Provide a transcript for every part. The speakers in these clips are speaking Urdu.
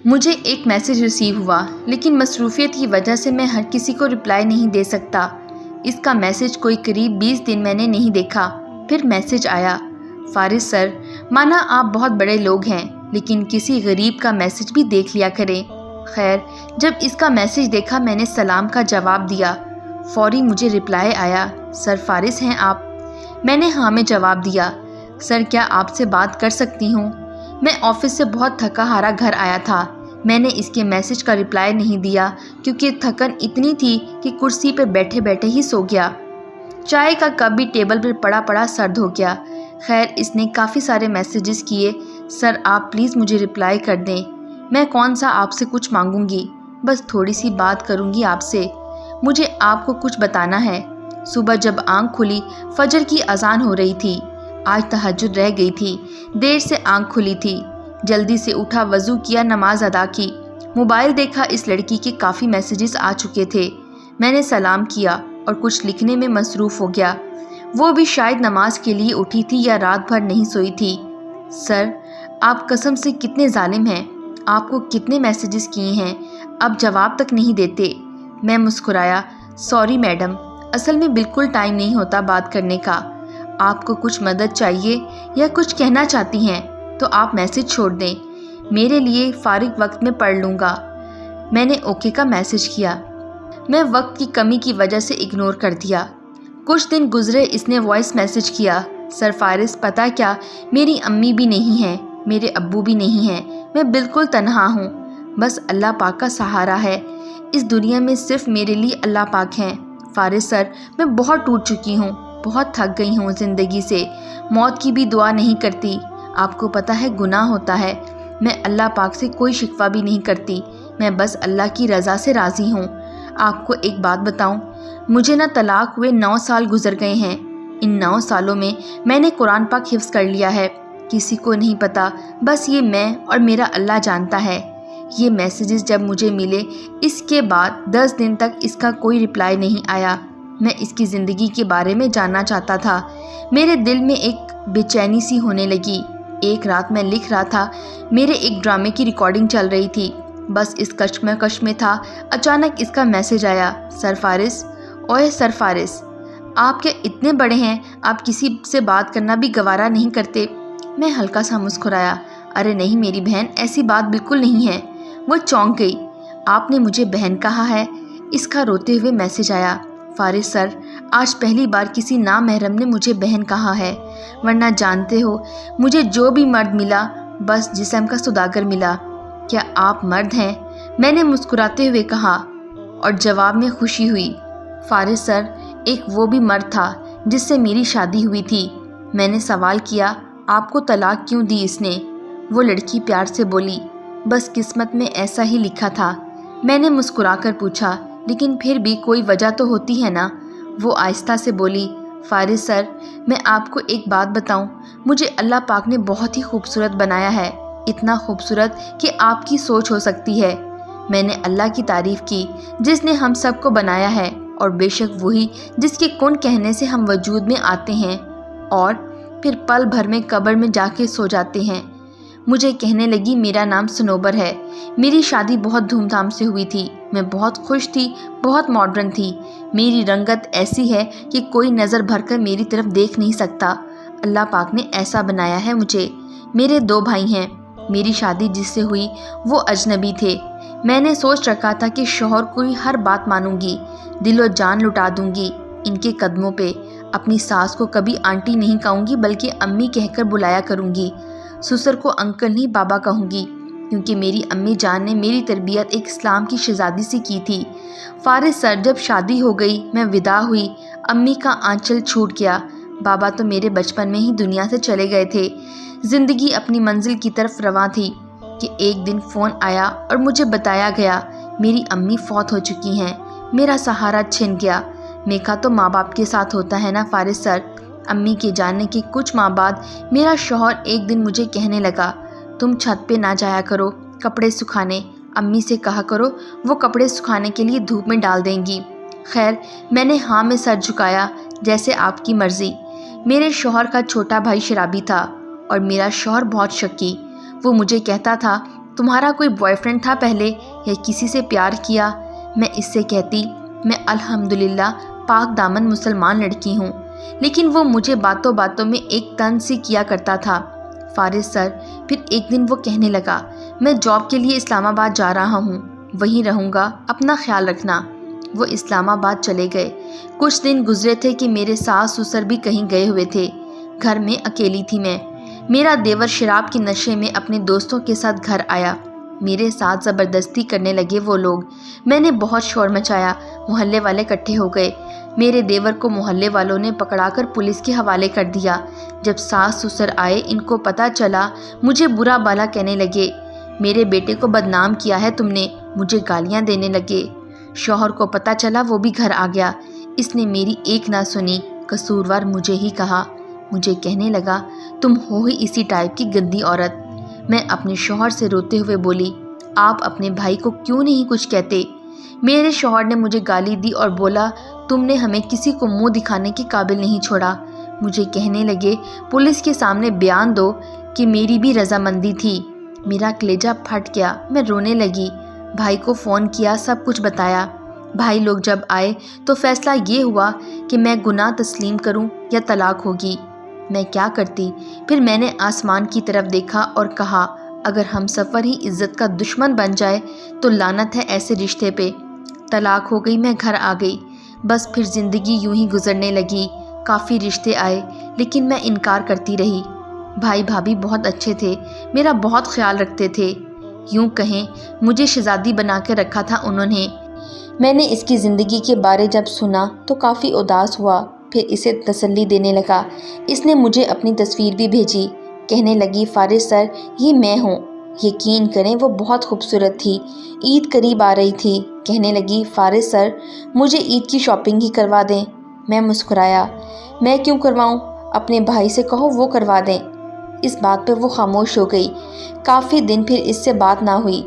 مجھے ایک میسج ریسیو ہوا، لیکن مصروفیت کی وجہ سے میں ہر کسی کو رپلائی نہیں دے سکتا۔ اس کا میسج کوئی قریب 20 دن میں نے نہیں دیکھا۔ پھر میسج آیا، فارس سر، مانا آپ بہت بڑے لوگ ہیں، لیکن کسی غریب کا میسج بھی دیکھ لیا کریں۔ خیر، جب اس کا میسج دیکھا میں نے سلام کا جواب دیا۔ فوری مجھے رپلائی آیا، سر فارس ہیں آپ؟ میں نے ہاں میں جواب دیا۔ سر کیا آپ سے بات کر سکتی ہوں؟ میں آفس سے بہت تھکا ہارا گھر آیا تھا۔ میں نے اس کے میسج کا رپلائی نہیں دیا کیونکہ تھکن اتنی تھی کہ کرسی پہ بیٹھے بیٹھے ہی سو گیا۔ چائے کا کپ بھی ٹیبل پر پڑا پڑا سرد ہو گیا۔ خیر، اس نے کافی سارے میسیجز کیے، سر آپ پلیز مجھے رپلائی کر دیں۔ میں کون سا آپ سے کچھ مانگوں گی، بس تھوڑی سی بات کروں گی آپ سے۔ مجھے آپ کو کچھ بتانا ہے۔ صبح جب آنکھ کھلی فجر کی اذان ہو رہی تھی۔ آج تہجد رہ گئی تھی، دیر سے آنکھ کھلی تھی۔ جلدی سے اٹھا، وضو کیا، نماز ادا کی۔ موبائل دیکھا، اس لڑکی کے کافی میسیجز آ چکے تھے۔ میں نے سلام کیا اور کچھ لکھنے میں مصروف ہو گیا۔ وہ بھی شاید نماز کے لیے اٹھی تھی یا رات بھر نہیں سوئی تھی۔ سر، آپ قسم سے کتنے ظالم ہیں، آپ کو کتنے میسیجز کیے ہیں، اب جواب تک نہیں دیتے۔ میں مسکرایا، سوری میڈم، اصل میں بالکل ٹائم نہیں ہوتا بات کرنے کا۔ آپ کو کچھ مدد چاہیے یا کچھ کہنا چاہتی ہیں تو آپ میسیج چھوڑ دیں، میرے لیے فارغ وقت میں پڑھ لوں گا۔ میں نے اوکے کا میسیج کیا۔ میں وقت کی کمی کی وجہ سے اگنور کر دیا۔ کچھ دن گزرے، اس نے وائس میسیج کیا، سر فارس پتہ کیا، میری امی بھی نہیں ہیں، میرے ابو بھی نہیں ہیں، میں بالکل تنہا ہوں، بس اللہ پاک کا سہارا ہے، اس دنیا میں صرف میرے لیے اللہ پاک ہیں۔ فارس سر، میں بہت ٹوٹ چکی ہوں، بہت تھک گئی ہوں زندگی سے، موت کی بھی دعا نہیں کرتی، آپ کو پتہ ہے گناہ ہوتا ہے، میں اللہ پاک سے کوئی شکوہ بھی نہیں کرتی، میں بس اللہ کی رضا سے راضی ہوں۔ آپ کو ایک بات بتاؤں، مجھے نہ طلاق ہوئے 9 سال گزر گئے ہیں، ان 9 سالوں میں نے قرآن پاک حفظ کر لیا ہے، کسی کو نہیں پتا، بس یہ میں اور میرا اللہ جانتا ہے۔ یہ میسیجز جب مجھے ملے، اس کے بعد 10 دن تک اس کا کوئی رپلائی نہیں آیا۔ میں اس کی زندگی کے بارے میں جاننا چاہتا تھا۔ میرے دل میں ایک بے چینی سی ہونے لگی۔ ایک رات میں لکھ رہا تھا، میرے ایک ڈرامے کی ریکارڈنگ چل رہی تھی، بس اس کشمکش میں تھا، اچانک اس کا میسیج آیا، سر فارس، اوئے سر فارس، آپ کیا اتنے بڑے ہیں، آپ کسی سے بات کرنا بھی گوارا نہیں کرتے؟ میں ہلکا سا مسکرایا، ارے نہیں میری بہن، ایسی بات بالکل نہیں ہے۔ وہ چونک گئی، آپ نے مجھے بہن کہا ہے؟ اس کا روتے ہوئے میسیج آیا، فارس سر، آج پہلی بار کسی نامحرم نے مجھے بہن کہا ہے، ورنہ جانتے ہو مجھے جو بھی مرد ملا بس جسم کا سوداگر ملا۔ کیا آپ مرد ہیں؟ میں نے مسکراتے ہوئے کہا، اور جواب میں خوشی ہوئی، فارس سر، ایک وہ بھی مرد تھا جس سے میری شادی ہوئی تھی۔ میں نے سوال کیا، آپ کو طلاق کیوں دی اس نے؟ وہ لڑکی پیار سے بولی، بس قسمت میں ایسا ہی لکھا تھا۔ میں نے مسکرا کر پوچھا، لیکن پھر بھی کوئی وجہ تو ہوتی ہے نا؟ وہ آہستہ سے بولی، فارس سر، میں آپ کو ایک بات بتاؤں، مجھے اللہ پاک نے بہت ہی خوبصورت بنایا ہے، اتنا خوبصورت کہ آپ کی سوچ ہو سکتی ہے۔ میں نے اللہ کی تعریف کی جس نے ہم سب کو بنایا ہے، اور بے شک وہی جس کے کن کہنے سے ہم وجود میں آتے ہیں اور پھر پل بھر میں قبر میں جا کے سو جاتے ہیں۔ مجھے کہنے لگی، میرا نام سنوبر ہے، میری شادی بہت دھوم دھام سے ہوئی تھی، میں بہت خوش تھی، بہت ماڈرن تھی، میری رنگت ایسی ہے کہ کوئی نظر بھر کر میری طرف دیکھ نہیں سکتا، اللہ پاک نے ایسا بنایا ہے مجھے۔ میرے 2 بھائی ہیں، میری شادی جس سے ہوئی وہ اجنبی تھے۔ میں نے سوچ رکھا تھا کہ شوہر کی ہر بات مانوں گی، دل و جان لٹا دوں گی ان کے قدموں پہ، اپنی ساس کو کبھی آنٹی نہیں کہوں گی بلکہ امی کہہ کر بلایا کروں گی، سسر کو انکل نہیں بابا کہوں گی، کیونکہ میری امی جان نے میری تربیت ایک اسلام کی شہزادی سے کی تھی۔ فارس سر، جب شادی ہو گئی، میں ودا ہوئی، امی کا آنچل چھوٹ گیا، بابا تو میرے بچپن میں ہی دنیا سے چلے گئے تھے، زندگی اپنی منزل کی طرف رواں تھی کہ ایک دن فون آیا اور مجھے بتایا گیا میری امی فوت ہو چکی ہیں۔ میرا سہارا چھن گیا۔ میکا تو ماں باپ کے ساتھ ہوتا ہے نا فارس سر۔ امی کے جانے کے کچھ ماہ بعد میرا شوہر ایک دن مجھے کہنے لگا، تم چھت پہ نہ جایا کرو کپڑے سکھانے، امی سے کہا کرو وہ کپڑے سکھانے کے لیے دھوپ میں ڈال دیں گی۔ خیر، میں نے ہاں میں سر جھکایا، جیسے آپ کی مرضی۔ میرے شوہر کا چھوٹا بھائی شرابی تھا اور میرا شوہر بہت شکی۔ وہ مجھے کہتا تھا، تمہارا کوئی بوائے فرینڈ تھا پہلے یا کسی سے پیار کیا؟ میں اس سے کہتی میں الحمدللہ پاک دامن مسلمان لڑکی ہوں، لیکن وہ مجھے باتوں باتوں میں ایک طنز سی کیا کرتا تھا۔ فارس سر پھر ایک دن وہ کہنے لگا میں جاب کے لیے اسلام آباد جا رہا ہوں، وہیں رہوں گا، اپنا خیال رکھنا۔ وہ اسلام آباد چلے گئے۔ کچھ دن گزرے تھے کہ میرے ساس سسر بھی کہیں گئے ہوئے تھے، گھر میں اکیلی تھی میں۔ میرا دیور شراب کے نشے میں اپنے دوستوں کے ساتھ گھر آیا، میرے ساتھ زبردستی کرنے لگے وہ لوگ۔ میں نے بہت شور مچایا، محلے والے اکٹھے ہو گئے۔ میرے دیور کو محلے والوں نے پکڑا کر پولیس کے حوالے کر دیا۔ جب ساس سسر آئے، ان کو پتہ چلا، مجھے برا بھلا کہنے لگے، میرے بیٹے کو بدنام کیا ہے تم نے، مجھے گالیاں دینے لگے۔ شوہر کو پتہ چلا، وہ بھی گھر آ گیا۔ اس نے میری ایک نہ سنی، قصوروار مجھے ہی کہا۔ مجھے کہنے لگا تم ہو ہی اسی ٹائپ کی گندی عورت۔ میں اپنے شوہر سے روتے ہوئے بولی آپ اپنے بھائی کو کیوں نہیں کچھ کہتے؟ میرے شوہر نے مجھے گالی دی اور بولا تم نے ہمیں کسی کو منہ دکھانے کے قابل نہیں چھوڑا۔ مجھے کہنے لگے پولیس کے سامنے بیان دو کہ میری بھی رضامندی تھی۔ میرا کلیجہ پھٹ گیا، میں رونے لگی۔ بھائی کو فون کیا، سب کچھ بتایا۔ بھائی لوگ جب آئے تو فیصلہ یہ ہوا کہ میں گناہ تسلیم کروں یا طلاق ہوگی۔ میں کیا کرتی؟ پھر میں نے آسمان کی طرف دیکھا اور کہا اگر ہم سفر ہی عزت کا دشمن بن جائے تو لعنت ہے ایسے رشتے پہ۔ طلاق ہو گئی، میں گھر آ گئی۔ بس پھر زندگی یوں ہی گزرنے لگی۔ کافی رشتے آئے لیکن میں انکار کرتی رہی۔ بھائی بھابھی بہت اچھے تھے، میرا بہت خیال رکھتے تھے، یوں کہیں مجھے شہزادی بنا کے رکھا تھا انہوں نے۔ میں نے اس کی زندگی کے بارے جب سنا تو کافی اداس ہوا، پھر اسے تسلی دینے لگا۔ اس نے مجھے اپنی تصویر بھی بھیجی، کہنے لگی فارس سر یہ میں ہوں، یقین کریں وہ بہت خوبصورت تھی۔ عید قریب آ رہی تھی، کہنے لگی فارس سر مجھے عید کی شاپنگ ہی کروا دیں۔ میں مسکرایا، میں کیوں کرواؤں، اپنے بھائی سے کہو وہ کروا دیں۔ اس بات پہ وہ خاموش ہو گئی۔ کافی دن پھر اس سے بات نہ ہوئی۔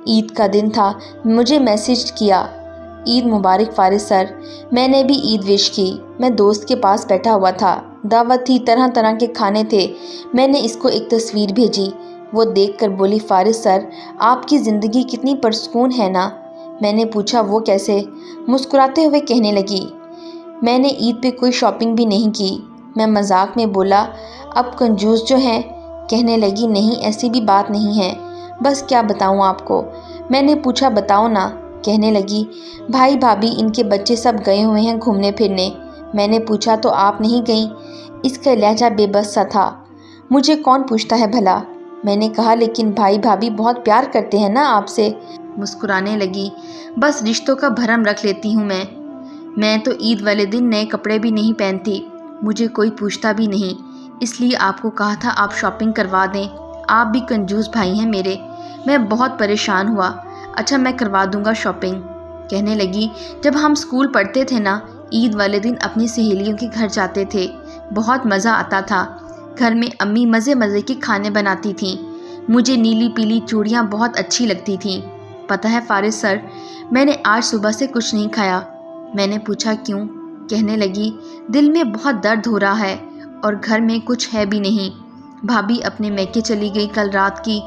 عید کا دن تھا، مجھے میسج کیا عید مبارک فارس سر۔ میں نے بھی عید وش کی۔ میں دوست کے پاس بیٹھا ہوا تھا، دعوت تھی، طرح طرح کے کھانے تھے۔ میں نے اس کو ایک تصویر بھیجی، وہ دیکھ کر بولی فارس سر آپ کی زندگی کتنی پرسکون ہے نا۔ میں نے پوچھا وہ کیسے؟ مسکراتے ہوئے کہنے لگی میں نے عید پہ کوئی شاپنگ بھی نہیں کی۔ میں مذاق میں بولا اب کنجوس جو ہیں؟ کہنے لگی نہیں ایسی بھی بات نہیں ہے، بس کیا بتاؤں آپ کو۔ میں نے پوچھا بتاؤ نا۔ کہنے لگی بھائی بھابھی ان کے بچے سب گئے ہوئے ہیں گھومنے پھرنے۔ میں نے پوچھا تو آپ نہیں گئیں؟ اس کا لہجہ بے بس سا تھا۔ مجھے کون پوچھتا ہے بھلا؟ میں نے کہا لیکن بھائی بھابھی بہت پیار کرتے ہیں نا آپ سے۔ مسکرانے لگی بس رشتوں کا بھرم رکھ لیتی ہوں میں تو عید والے دن نئے کپڑے بھی نہیں پہنتی، مجھے کوئی پوچھتا بھی نہیں، اس لیے آپ کو کہا تھا آپ شاپنگ کروا دیں۔ آپ بھی کنجوس بھائی ہیں میرے۔ میں بہت پریشان ہوا۔ اچھا میں کروا دوں گا شاپنگ۔ کہنے لگی جب ہم اسکول پڑھتے تھے نا، عید والے دن اپنی سہیلیوں کے گھر جاتے تھے، بہت مزہ آتا تھا۔ گھر میں امی مزے مزے کے کھانے بناتی تھیں، مجھے نیلی پیلی چوڑیاں بہت اچھی لگتی تھیں۔ پتہ ہے فارس سر میں نے آج صبح سے کچھ نہیں کھایا۔ میں نے پوچھا کیوں؟ کہنے لگی دل میں بہت درد ہو رہا ہے اور گھر میں کچھ ہے بھی نہیں۔ بھابھی اپنے میکے چلی گئی کل رات کی،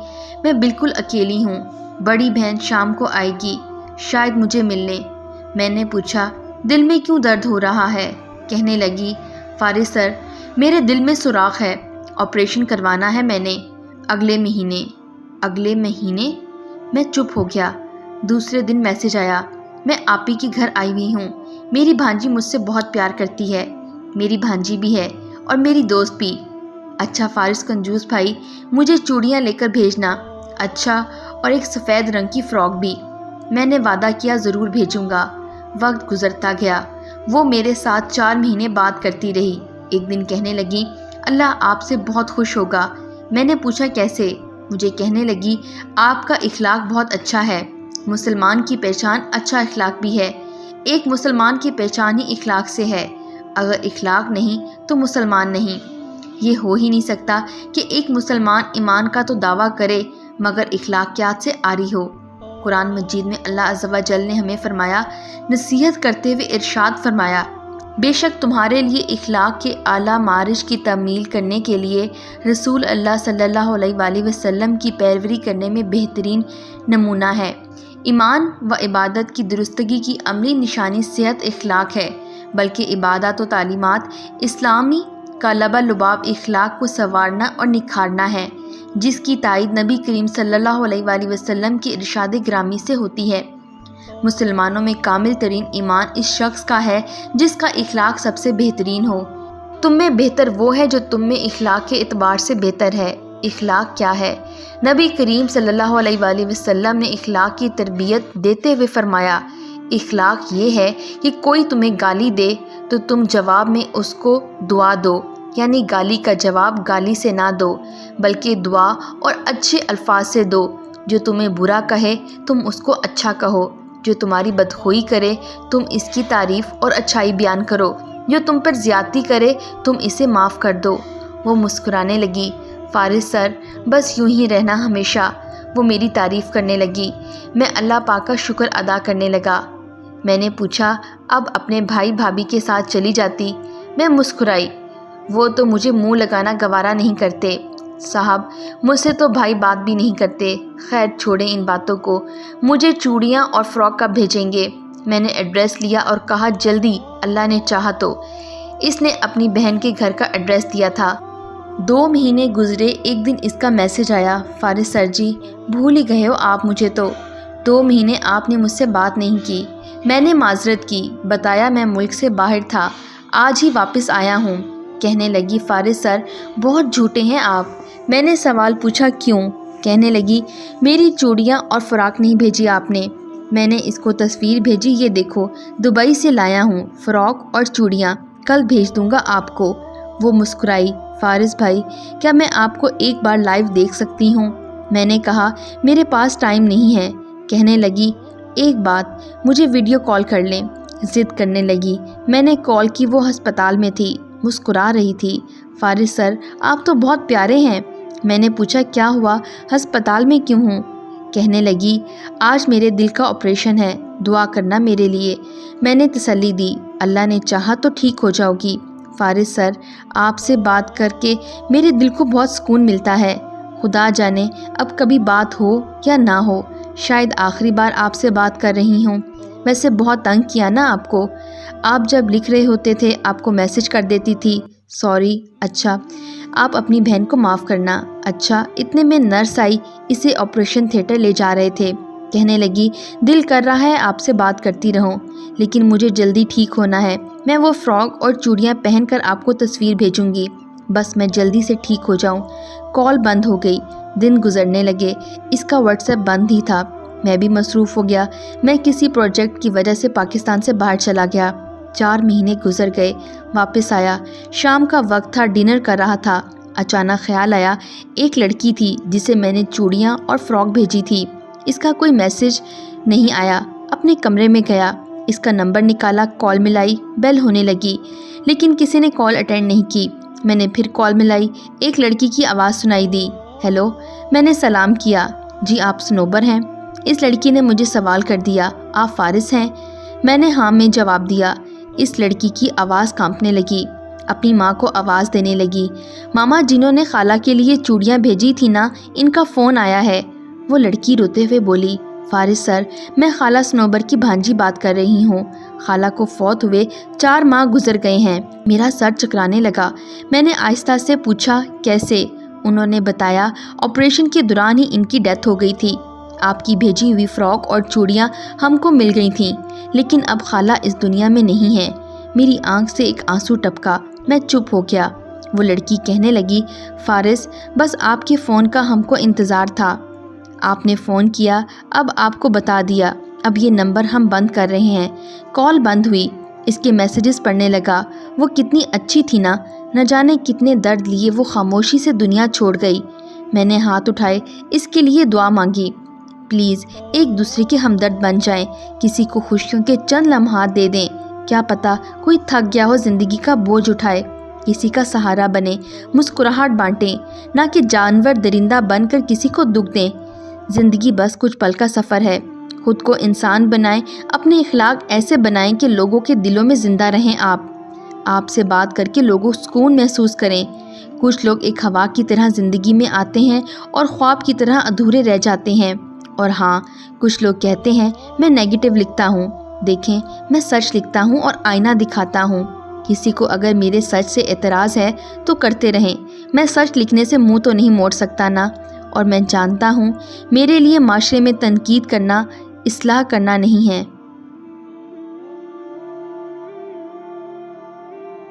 میں بالکل اکیلی ہوں۔ بڑی بہن شام کو آئے گی، شاید مجھے ملنے۔ میں نے پوچھا دل میں کیوں درد ہو رہا ہے؟ کہنے لگی فارس سر میرے دل میں سوراخ ہے، آپریشن کروانا ہے میں نے اگلے مہینے۔ اگلے مہینے؟ میں چپ ہو گیا۔ دوسرے دن میسج آیا میں آپی کے گھر آئی ہوئی ہوں، میری بھانجی مجھ سے بہت پیار کرتی ہے، میری بھانجی بھی ہے اور میری دوست بھی۔ اچھا فارس کنجوس بھائی مجھے چوڑیاں لے کر بھیجنا، اچھا اور ایک سفید رنگ کی فراک بھی۔ میں نے وعدہ کیا ضرور بھیجوں گا۔ وقت گزرتا گیا، وہ میرے ساتھ 4 مہینے بات کرتی رہی۔ ایک دن کہنے لگی اللہ آپ سے بہت خوش ہوگا۔ میں نے پوچھا کیسے؟ مجھے کہنے لگی آپ کا اخلاق بہت اچھا ہے، مسلمان کی پہچان اچھا اخلاق بھی ہے، ایک مسلمان کی پہچان ہی اخلاق سے ہے، اگر اخلاق نہیں تو مسلمان نہیں۔ یہ ہو ہی نہیں سکتا کہ ایک مسلمان ایمان کا تو دعویٰ کرے مگر اخلاقیات سے عاری ہو۔ قرآن مجید میں اللہ عز و جل نے ہمیں فرمایا، نصیحت کرتے ہوئے ارشاد فرمایا بے شک تمہارے لیے اخلاق کے اعلیٰ معارج کی تکمیل کرنے کے لیے رسول اللہ صلی اللہ علیہ وآلہ وسلم کی پیروی کرنے میں بہترین نمونہ ہے۔ ایمان و عبادت کی درستگی کی عملی نشانی صحت اخلاق ہے، بلکہ عبادات و تعلیمات اسلامی کا لباب اخلاق کو سنوارنا اور نکھارنا ہے، جس کی تائید نبی کریم صلی اللہ علیہ وآلہ وسلم کی ارشاد گرامی سے ہوتی ہے۔ مسلمانوں میں کامل ترین ایمان اس شخص کا ہے جس کا اخلاق سب سے بہترین ہو۔ تم میں بہتر وہ ہے جو تم میں اخلاق کے اعتبار سے بہتر ہے۔ اخلاق کیا ہے؟ نبی کریم صلی اللہ علیہ وآلہ وسلم نے اخلاق کی تربیت دیتے ہوئے فرمایا، اخلاق یہ ہے کہ کوئی تمہیں گالی دے تو تم جواب میں اس کو دعا دو، یعنی گالی کا جواب گالی سے نہ دو بلکہ دعا اور اچھے الفاظ سے دو۔ جو تمہیں برا کہے تم اس کو اچھا کہو، جو تمہاری بدخوئی کرے تم اس کی تعریف اور اچھائی بیان کرو، جو تم پر زیادتی کرے تم اسے معاف کر دو۔ وہ مسکرانے لگی، فارس سر بس یوں ہی رہنا ہمیشہ۔ وہ میری تعریف کرنے لگی، میں اللہ پاک کا شکر ادا کرنے لگا۔ میں نے پوچھا اب اپنے بھائی بھابھی کے ساتھ چلی جاتی؟ میں مسکرائی، وہ تو مجھے منہ لگانا گوارا نہیں کرتے صاحب، مجھ سے تو بھائی بات بھی نہیں کرتے۔ خیر چھوڑیں ان باتوں کو، مجھے چوڑیاں اور فراک کب بھیجیں گے؟ میں نے ایڈریس لیا اور کہا جلدی اللہ نے چاہا تو۔ اس نے اپنی بہن کے گھر کا ایڈریس دیا تھا۔ 2 مہینے گزرے، ایک دن اس کا میسج آیا، فارس سر جی بھول ہی گئے ہو آپ مجھے تو 2 مہینے آپ نے مجھ سے بات نہیں کی۔ میں نے معذرت کی، بتایا میں ملک سے باہر تھا، آج ہی واپس آیا ہوں۔ کہنے لگی فارس سر بہت جھوٹے ہیں آپ۔ میں نے سوال پوچھا کیوں؟ کہنے لگی میری چوڑیاں اور فراق نہیں بھیجی آپ نے۔ میں نے اس کو تصویر بھیجی، یہ دیکھو دبئی سے لایا ہوں فراق اور چوڑیاں، کل بھیج دوں گا آپ کو۔ وہ مسکرائی، فارس بھائی کیا میں آپ کو ایک بار لائیو دیکھ سکتی ہوں؟ میں نے کہا میرے پاس ٹائم نہیں ہے۔ کہنے لگی ایک بات مجھے ویڈیو کال کر لیں۔ ضد کرنے لگی۔ میں نے کال کی، وہ ہسپتال میں تھی، مسکرا رہی تھی۔ فارس سر آپ تو بہت پیارے ہیں۔ میں نے پوچھا کیا ہوا، ہسپتال میں کیوں ہوں؟ کہنے لگی آج میرے دل کا آپریشن ہے، دعا کرنا میرے لیے۔ میں نے تسلی دی، اللہ نے چاہا تو ٹھیک ہو جاؤ گی۔ فارس سر آپ سے بات کر کے میرے دل کو بہت سکون ملتا ہے، خدا جانے اب کبھی بات ہو یا نہ ہو، شاید آخری بار آپ سے بات کر رہی ہوں۔ ویسے بہت تنگ کیا نا آپ کو، آپ جب لکھ رہے ہوتے تھے آپ کو میسج کر دیتی تھی، سوری۔ اچھا آپ اپنی بہن کو معاف کرنا۔ اچھا اتنے میں نرس آئی، اسے آپریشن تھیٹر لے جا رہے تھے۔ کہنے لگی دل کر رہا ہے آپ سے بات کرتی رہوں، لیکن مجھے جلدی ٹھیک ہونا ہے، میں وہ فراک اور چوڑیاں پہن کر آپ کو تصویر بھیجوں گی، بس میں جلدی سے ٹھیک ہو جاؤں۔ کال بند ہو گئی، دن گزرنے لگے، اس کا واٹس ایپ بند ہی تھا۔ میں بھی مصروف ہو گیا، میں کسی پروجیکٹ کی وجہ سے پاکستان سے باہر چلا گیا۔ 4 مہینے گزر گئے، واپس آیا، شام کا وقت تھا، ڈنر کر رہا تھا، اچانک خیال آیا ایک لڑکی تھی جسے میں نے چوڑیاں اور فراک بھیجی تھی، اس کا کوئی میسج نہیں آیا۔ اپنے کمرے میں گیا، اس کا نمبر نکالا، کال ملائی، بیل ہونے لگی، لیکن کسی نے کال اٹینڈ نہیں کی۔ میں نے پھر کال ملائی، ایک لڑکی کی آواز سنائی دی، ہیلو۔ میں نے سلام کیا، جی آپ صنوبر ہیں؟ اس لڑکی نے مجھے سوال کر دیا، آپ فارس ہیں؟ میں نے ہاں میں جواب دیا۔ اس لڑکی کی آواز کانپنے لگی، اپنی ماں کو آواز دینے لگی، ماما جنہوں نے خالہ کے لیے چوڑیاں بھیجی تھی نا، ان کا فون آیا ہے۔ وہ لڑکی روتے ہوئے بولی، فارس سر میں خالہ صنوبر کی بھانجی بات کر رہی ہوں، خالہ کو فوت ہوئے 4 ماہ گزر گئے ہیں۔ میرا سر چکرانے لگا، میں نے آہستہ سے پوچھا کیسے؟ انہوں نے بتایا آپریشن کے دوران ہی ان کی ڈیتھ ہو گئی تھی، آپ کی بھیجی ہوئی فراک اور چوڑیاں ہم کو مل گئی تھیں، لیکن اب خالہ اس دنیا میں نہیں ہے۔ میری آنکھ سے ایک آنسو ٹپکا، میں چپ ہو گیا۔ وہ لڑکی کہنے لگی، فارس بس آپ کے فون کا ہم کو انتظار تھا، آپ نے فون کیا، اب آپ کو بتا دیا، اب یہ نمبر ہم بند کر رہے ہیں۔ کال بند ہوئی، اس کے میسیجز پڑھنے لگا، وہ کتنی اچھی تھی نا، نہ جانے کتنے درد لیے وہ خاموشی سے دنیا چھوڑ گئی۔ میں نے ہاتھ اٹھائے، اس کے لیے دعا مانگی، پلیز ایک دوسرے کے ہمدرد بن جائیں، کسی کو خوشیوں کے چند لمحات دے دیں، کیا پتہ کوئی تھک گیا ہو زندگی کا بوجھ اٹھائے، کسی کا سہارا بنے، مسکراہٹ بانٹیں، نہ کہ جانور درندہ بن کر کسی کو دکھ دیں۔ زندگی بس کچھ پل کا سفر ہے، خود کو انسان بنائیں، اپنے اخلاق ایسے بنائیں کہ لوگوں کے دلوں میں زندہ رہیں آپ۔ آپ سے بات کر کے لوگوں سکون محسوس کریں۔ کچھ لوگ ایک ہوا کی طرح زندگی میں آتے ہیں اور خواب کی طرح ادھورے رہ جاتے ہیں۔ اور ہاں، کچھ لوگ کہتے ہیں میں نیگیٹو لکھتا ہوں۔ دیکھیں، میں سچ لکھتا ہوں اور آئینہ دکھاتا ہوں۔ کسی کو اگر میرے سچ سے اعتراض ہے تو کرتے رہیں، میں سچ لکھنے سے منہ تو نہیں موڑ سکتا نا۔ اور میں جانتا ہوں میرے لیے معاشرے میں تنقید کرنا اصلاح کرنا نہیں ہے۔